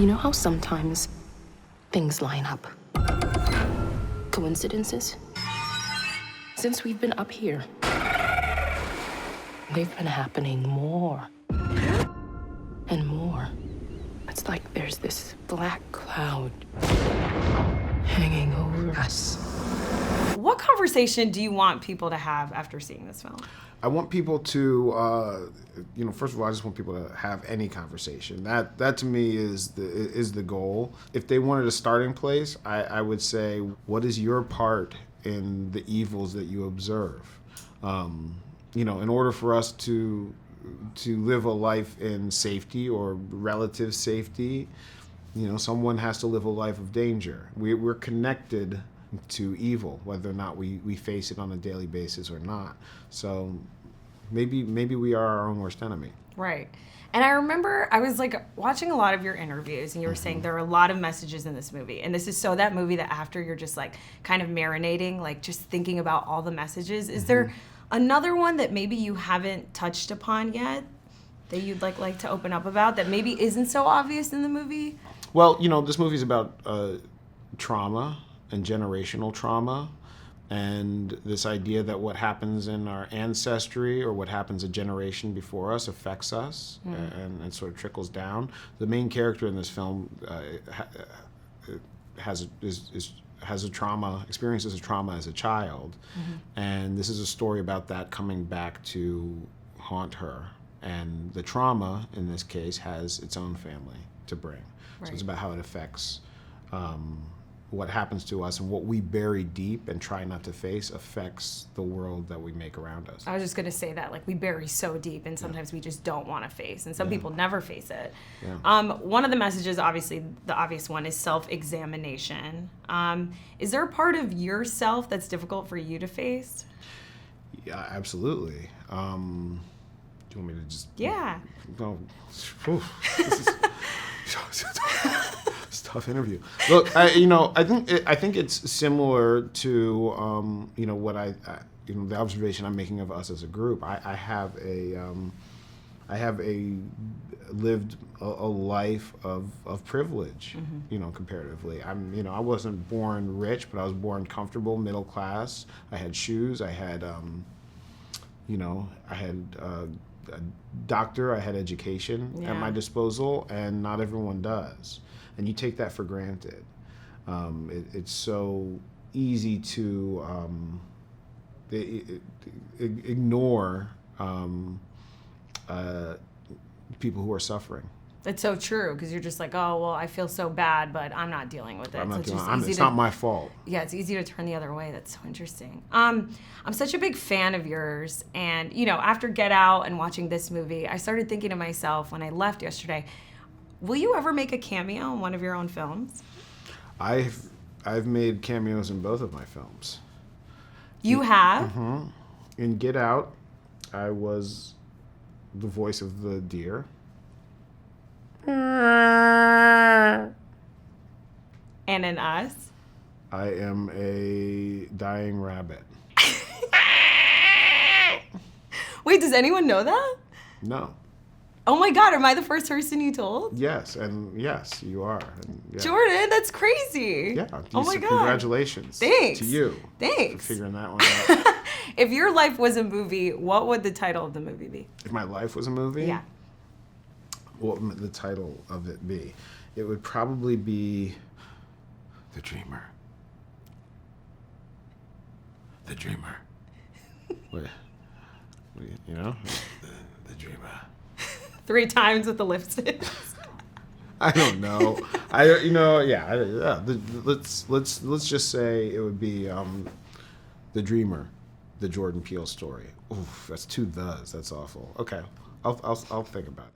You know how sometimes things line up? Coincidences? Since we've been up here, they've been happening more and more. It's like there's this black cloud hanging over us. What conversation do you want people to have after seeing this film? I want people to, first of all, I just want people to have any conversation. That to me is the goal. If they wanted a starting place, I would say, what is your part in the evils that you observe? In order for us to live a life in safety or relative safety, someone has to live a life of danger. We're connected to evil, whether or not we face it on a daily basis or not. So maybe we are our own worst enemy. Right. And I remember I was watching a lot of your interviews, and you were saying there are a lot of messages in this movie. And this is so that movie that after you're just kind of marinating, just thinking about all the messages. Is there another one that maybe you haven't touched upon yet that you'd like to open up about that maybe isn't so obvious in the movie? Well, this movie's about trauma and generational trauma, and this idea that what happens in our ancestry or what happens a generation before us affects us and sort of trickles down. The main character in this film has a trauma, experiences a trauma as a child, and this is a story about that coming back to haunt her. And the trauma, in this case, has its own family to bring. Right. So it's about how it affects what happens to us, and what we bury deep and try not to face affects the world that we make around us. I was just going to say that, we bury so deep, and sometimes we just don't want to face, and some people never face it. Yeah. One of the messages, obviously, the obvious one, is self-examination. Is there a part of yourself that's difficult for you to face? Yeah, absolutely. Do you want me to just... Yeah. No. This is... It's a tough interview. Look, I think it's similar to what the observation I'm making of us as a group. I have lived a life of privilege, comparatively. I wasn't born rich, but I was born comfortable, middle class. I had shoes. I had a doctor. I had education at my disposal, and not everyone does. And you take that for granted. It's so easy to ignore people who are suffering. It's so true, because you're just oh, well, I feel so bad, but I'm not dealing with it. It's not my fault. Yeah, it's easy to turn the other way. That's so interesting. I'm such a big fan of yours, and after Get Out and watching this movie, I started thinking to myself when I left yesterday, will you ever make a cameo in one of your own films? I've made cameos in both of my films. You have? Mm-hmm. In Get Out, I was the voice of the deer. And in Us? I am a dying rabbit. Wait, does anyone know that? No. Oh my God, am I the first person you told? Yes, and yes, you are. And, Jordan, that's crazy. Yeah. Oh my God. Congratulations. Thanks. To you. Thanks. For figuring that one out. If your life was a movie, what would the title of the movie be? If my life was a movie? Yeah. What would the title of it be? It would probably be The Dreamer. The Dreamer. Wait, the Dreamer. 3 times with the lipstick. I don't know. Let's just say it would be The Dreamer, the Jordan Peele story. Oof, that's 2 thes. That's awful. Okay, I'll think about it.